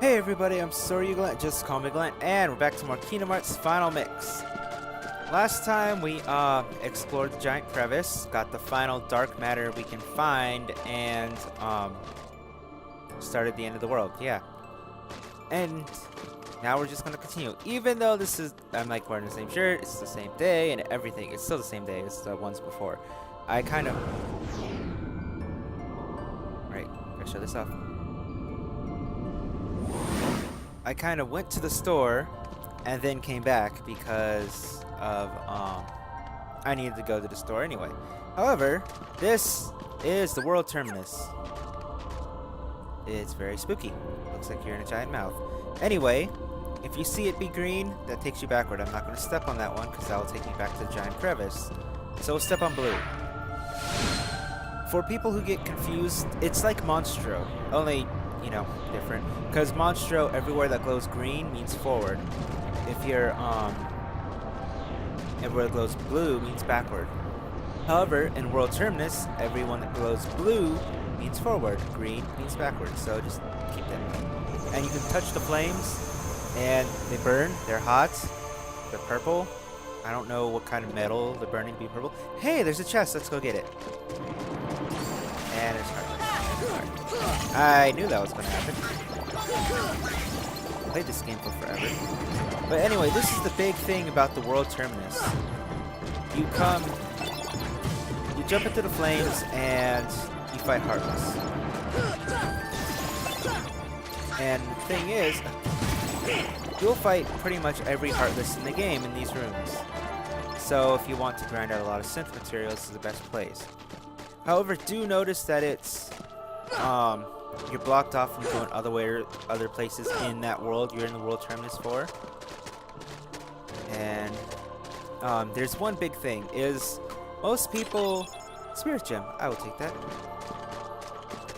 Hey everybody, I'm sorry Glenn, just call me Glenn, and we're back to more Kingdom Hearts Final Mix. Last time we explored the giant crevice, got the final dark matter we can find, and started the end of the world, yeah. And now we're just gonna continue. Even though this is, I'm like wearing the same shirt, it's the same day, and everything, it's still the same day as the ones before. I kind of... Right, gotta show this off. I kind of went to the store and then came back because of I needed to go to the store anyway. However, this is the World Terminus. It's very spooky. Looks like you're in a giant mouth. Anyway, if you see it be green, that takes you backward. I'm not going to step on that one because that will take me back to the giant crevice. So we'll step on blue. For people who get confused, it's like Monstro, only, you know, different. Because Monstro, everywhere that glows green means forward. If you're, everywhere that glows blue means backward. However, in World Terminus, everyone that glows blue means forward. Green means backward. So just keep that in mind. And you can touch the flames, and they burn. They're hot. They're purple. I don't know what kind of metal they're burning to be purple. Hey, there's a chest. Let's go get it. And it's Heartless. I knew that was going to happen. Played this game for forever. But anyway, this is the big thing about the World Terminus. You jump into the flames and you fight Heartless. And the thing is, you'll fight pretty much every Heartless in the game in these rooms. So if you want to grind out a lot of synth materials, this is the best place. However, do notice that it's you're blocked off from going other places in that world you're in the World Terminus for. And there's one big thing is most people... Spirit Gem, I will take that.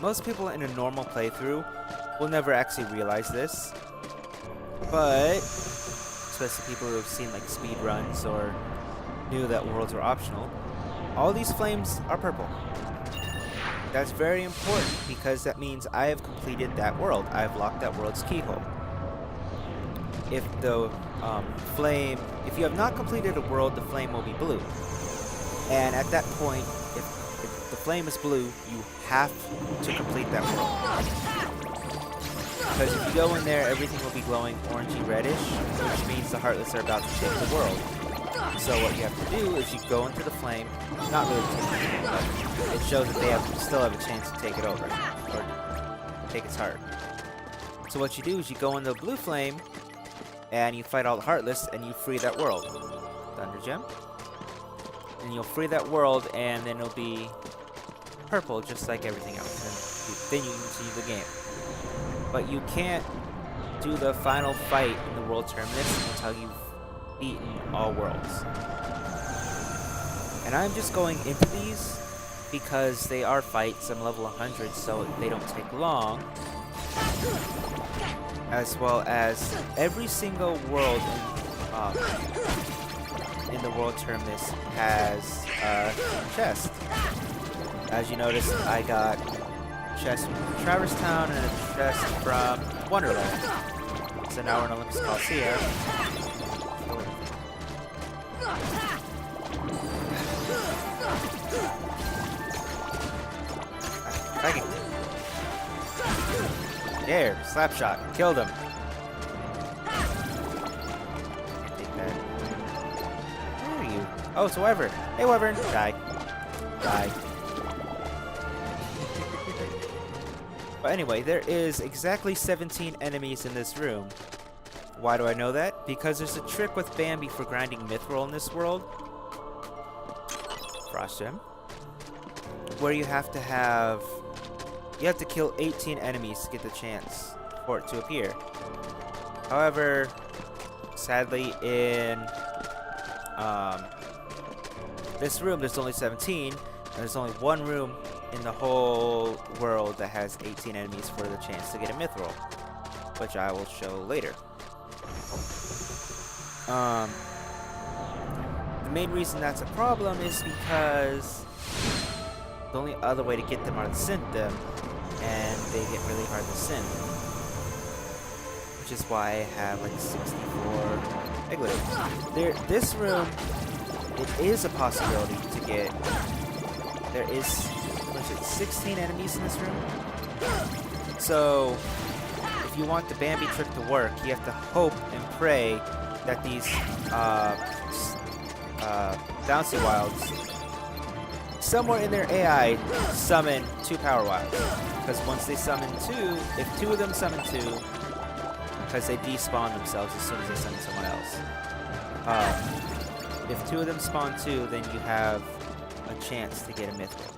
Most people in a normal playthrough will never actually realize this. But, especially people who have seen like speed runs or knew that worlds were optional, all these flames are purple. That's very important because that means I have completed that world. I have locked that world's keyhole. If the if you have not completed a world, the flame will be blue. And at that point, if the flame is blue, you have to complete that world. Because if you go in there, everything will be glowing orangey reddish, which means the Heartless are about to take the world. So what you have to do is you go into the flame, not really take it, but it shows that they still have a chance to take it over, or take its heart. So what you do is you go into the blue flame, and you fight all the Heartless, and you free that world. Thunder Gem. And you'll free that world, and then it'll be purple, just like everything else. And then you can continue the game. But you can't do the final fight in the World Terminus until you've beaten all worlds. And I'm just going into these because they are fights. I'm level 100, so they don't take long. As well as every single world in the World Terminus has a chest. As you notice, I got a chest from Traverse Town and a chest from Wonderland. So now we're in Olympus Coliseum. Fighting. There, slap shot, killed him. Can't take that. Where are you? Oh, it's Wyvern. Hey, Wyvern. Die. Die. But anyway, there is exactly 17 enemies in this room. Why do I know that? Because there's a trick with Bambi for grinding Mithril in this world. Frost Gem. Where you have to kill 18 enemies to get the chance for it to appear. However, sadly in this room there's only 17, and there's only one room in the whole world that has 18 enemies for the chance to get a Mithril, which I will show later. The main reason that's a problem is because the only other way to get them are to synth them, and they get really hard to synth. which is why I have like 64 egglets. This room, it is a possibility to get. There is, what is it, 16 enemies in this room? So, if you want the Bambi trick to work, you have to hope and pray that these bouncy wilds, somewhere in their AI, summon 2 power wilds. Because once they summon 2, if 2 of them summon 2, because they despawn themselves as soon as they summon someone else. If 2 of them spawn 2, then you have a chance to get a mythical.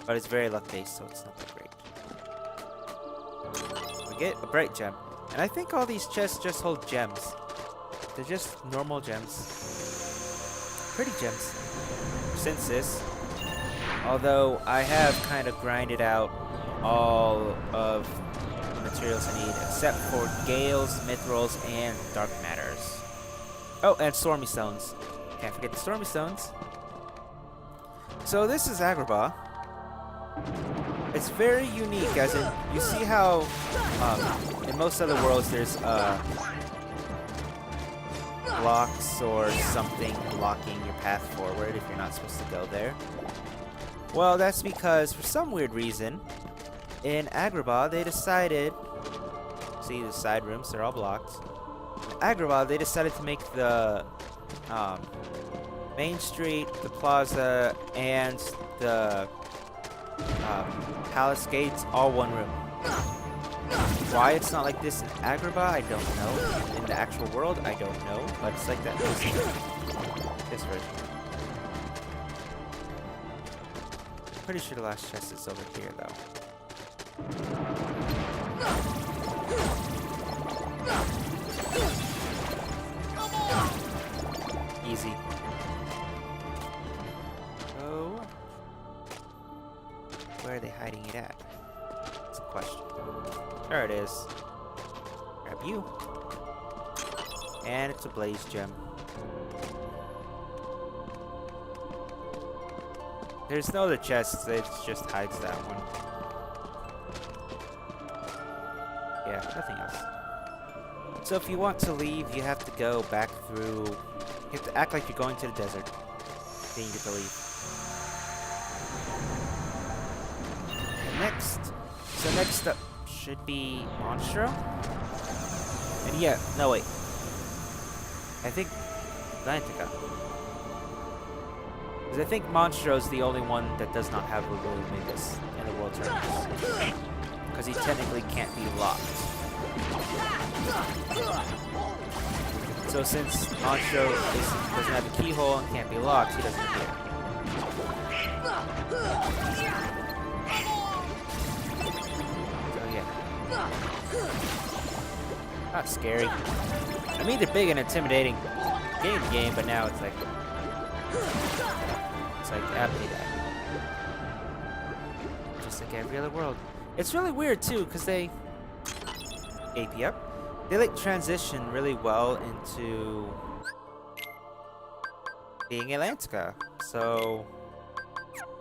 But it's very luck based, so it's not that great. We get a bright gem. And I think all these chests just hold gems. They're just normal gems. Pretty gems. Since this. Although I have kind of grinded out all of the materials I need, except for Gales, Mithrils, and Dark Matters. Oh, and Stormy Stones. Can't forget the Stormy Stones. So this is Agrabah. It's very unique, as in, you see how in most other worlds there's blocks or something blocking your path forward if you're not supposed to go there. Well, that's because for some weird reason, in Agrabah they decided, see the side rooms, they're all blocked. In Agrabah they decided to make the Main Street, the plaza, and the palace gates all one room. Why it's not like this in Agrabah, I don't know. In the actual world, I don't know. But it's like that this version. Pretty sure the last chest is over here, though. Easy. Oh. Where are they hiding it at? That's a question. There it is. Grab you. And it's a blaze gem. There's no other chests, it just hides that one. Yeah, nothing else. So if you want to leave, you have to go back through... You have to act like you're going to the desert. Then you get to leave. So next up should be Monstro. And yeah, no wait. I think Atlantica. Because I think Monstro is the only one that does not have a Lily Mingus in the World Terminus. Because he technically can't be locked. So since Monstro doesn't have a keyhole and can't be locked, he doesn't appear. Not scary. I mean, they're big and intimidating game, but now it's like aptly that. Just like every other world. It's really weird too, because they AP up. They like transition really well into being Atlantica. So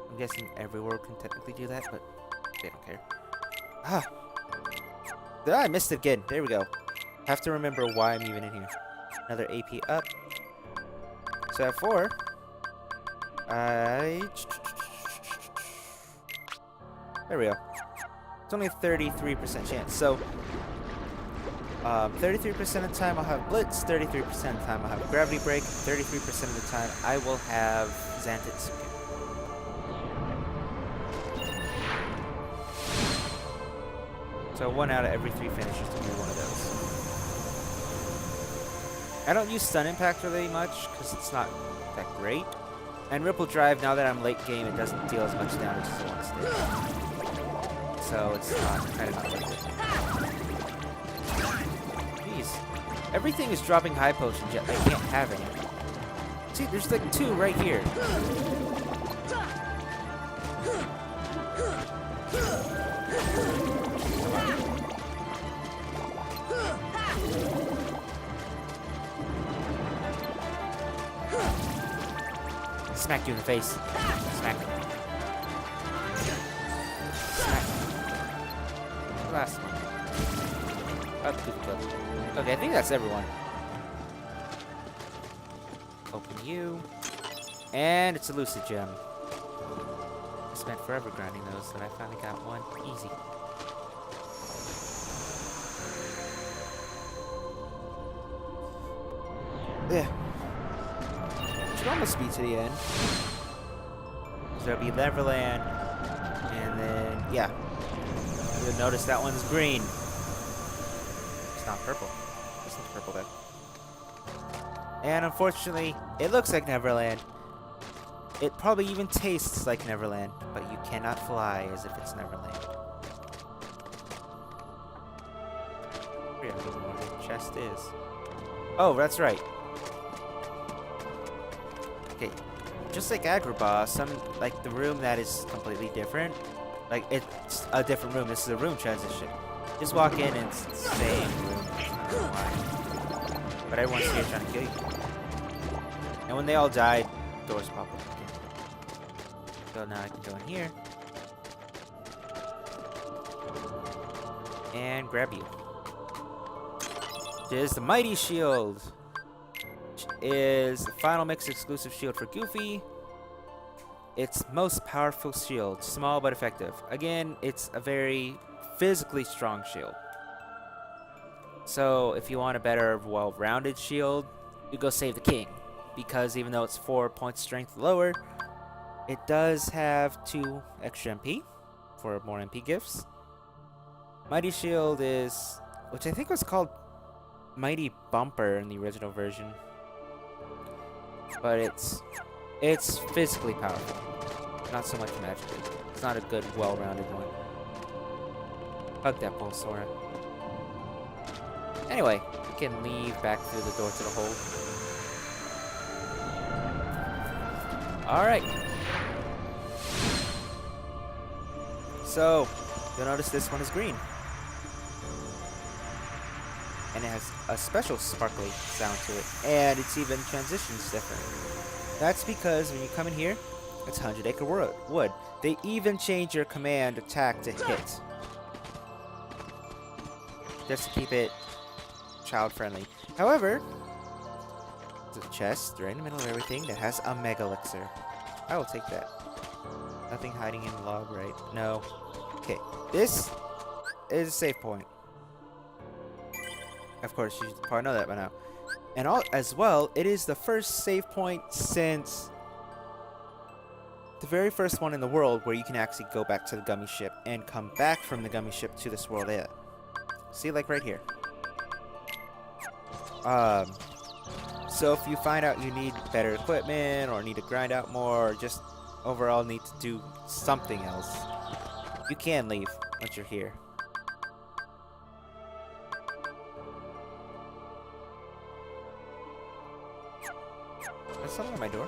I'm guessing every world can technically do that, but they don't care. I missed it again. There we go. Have to remember why I'm even in here. Another AP up. So at 4, there we go. It's only a 33% chance. So 33% of the time I'll have Blitz, 33% of the time I'll have Gravity Break, 33% of the time I will have Xantitsuki. So 1 out of every 3 finishes will be one of those. I don't use Stun Impact really much because it's not that great. And Ripple Drive, now that I'm late game, it doesn't deal as much damage as it once did. So it's kind of not worth it. Jeez. Everything is dropping high potions, yet I can't have any. See, there's like 2 right here. Smack you in the face. Smack. Smack. The last one. Okay, I think that's everyone. Open you. And it's a lucid gem. I spent forever grinding those, and I finally got one. Easy. Yeah. Should almost be to the end. So there'll be Neverland. And then, yeah. You'll notice that one's green. It's not purple. It's not purple then. And unfortunately, it looks like Neverland. It probably even tastes like Neverland, but you cannot fly as if it's Neverland. I don't know where the chest is. Oh, that's right. Okay, just like Agrabah, like the room that is completely different. Like, it's a different room. This is a room transition. Just walk in and it's the same room. I don't know why. But everyone's here trying to kill you. And when they all died, doors pop up again. So now I can go in here. And grab you. This is the Mighty Shield. Which is the final mix exclusive shield for Goofy. Its most powerful shield. Small but effective. Again, it's a very physically strong shield. So if you want a better, well-rounded shield, you go save the king. Because even though it's 4 points strength lower, it does have 2 extra MP for more MP gifts. Mighty Shield is, which I think was called Mighty Bumper in the original version. But it's physically powerful, not so much magically. It's not a good, well-rounded one. Hug that bull, Sora. Anyway, we can leave back through the door to the hold. Alright. So, you'll notice this one is green. And it has a special sparkly sound to it. And it's even transitions different. That's because when you come in here, it's 100 Acre Wood. They even change your command attack to hit. Just to keep it child friendly. However, there's a chest right in the middle of everything that has a Mega Elixir. I will take that. Nothing hiding in the log, right? No. Okay, this is a save point. Of course, you probably know that by now. And as well, it is the first save point since the very first one in the world where you can actually go back to the gummy ship and come back from the gummy ship to this world. See, like right here. So if you find out you need better equipment or need to grind out more or just overall need to do something else, you can leave once you're here. There's someone at my door.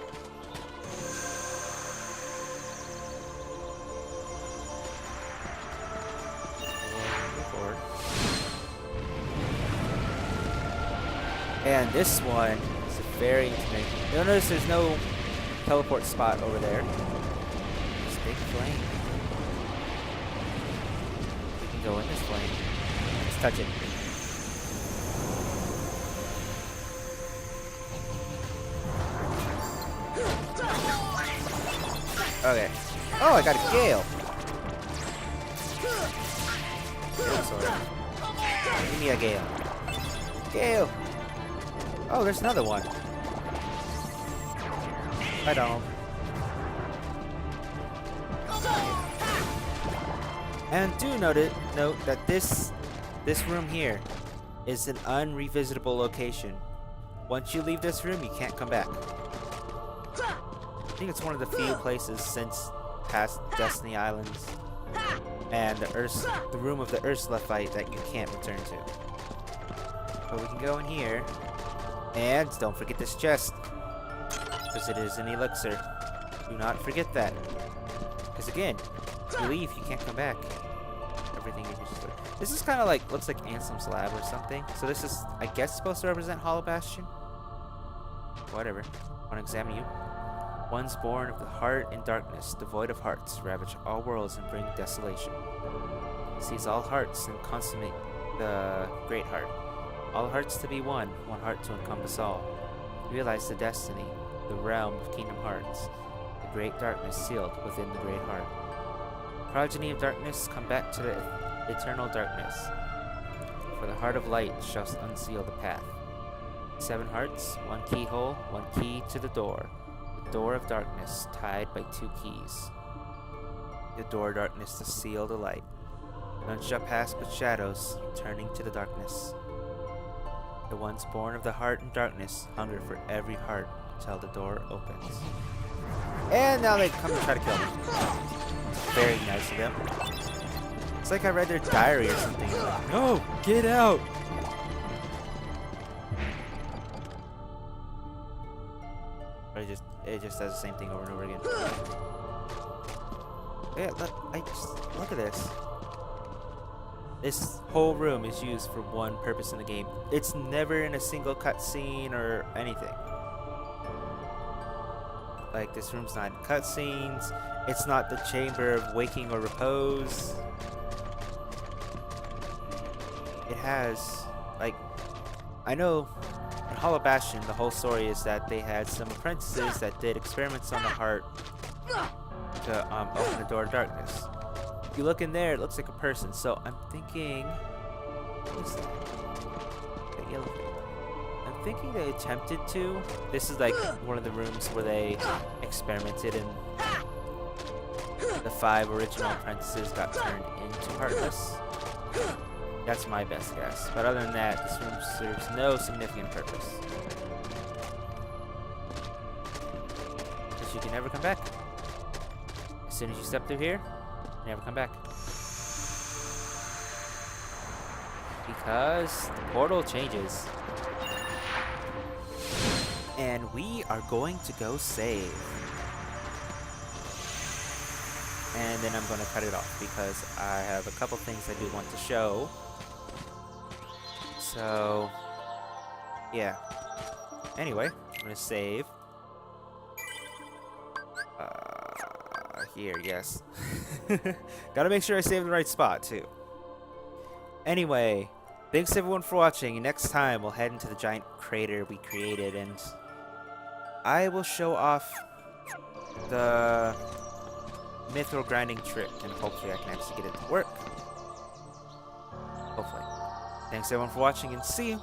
Forward. And this one is very intimidating. You'll notice there's no teleport spot over there. This big flame. We can go in this flame. Let's touch it. Okay. Oh, I got a Gale. Give me a Gale. Gale. Oh, there's another one. I don't. And do note that this room here is an unrevisitable location. Once you leave this room, you can't come back. I think it's one of the few places since past Destiny Islands and the room of the Ursula fight that you can't return to. But we can go in here, and don't forget this chest, because it is an elixir. Do not forget that, because again, if you leave, you can't come back. Everything is just like, this is kind of like, looks like Ansem's lab or something. So this is, I guess, supposed to represent Hollow Bastion. Whatever. I want to examine you. Ones born of the heart and darkness, devoid of hearts, ravage all worlds and bring desolation. Seize all hearts and consummate the Great Heart. All hearts to be one, one heart to encompass all. Realize the destiny, the realm of Kingdom Hearts, the great darkness sealed within the Great Heart. Progeny of darkness, come back to the eternal darkness, for the heart of light shall unseal the path. 7 hearts, 1 keyhole, 1 key to the door of darkness, tied by 2 keys. The door of darkness to seal the light. None shall pass but shadows, turning to the darkness. The ones born of the heart and darkness hunger for every heart until the door opens. And now they come to try to kill me. Very nice of them. It's like I read their diary or something. Like, no, get out! Or it just does the same thing over and over again. Yeah, look at this. This whole room is used for one purpose in the game. It's never in a single cutscene or anything. Like, this room's not in cutscenes. It's not the chamber of waking or repose. It has, like, I know in Hollow Bastion, the whole story is that they had some apprentices that did experiments on the heart to open the door of darkness. If you look in there, it looks like a person. So I'm thinking, what is that? That yellow thing. I'm thinking they attempted to. This is like one of the rooms where they experimented and the 5 original apprentices got turned into Heartless. That's my best guess. But other than that, this room serves no significant purpose. Because you can never come back. As soon as you step through here, you never come back. Because the portal changes. And we are going to go save. And then I'm going to cut it off because I have a couple things I do want to show. So, yeah. Anyway, I'm going to save. Here, yes. Gotta make sure I save the right spot, too. Anyway, thanks everyone for watching. Next time, we'll head into the giant crater we created, and I will show off the mithril grinding trick, and hopefully I can actually get it to work. Hopefully. Thanks everyone for watching, and see you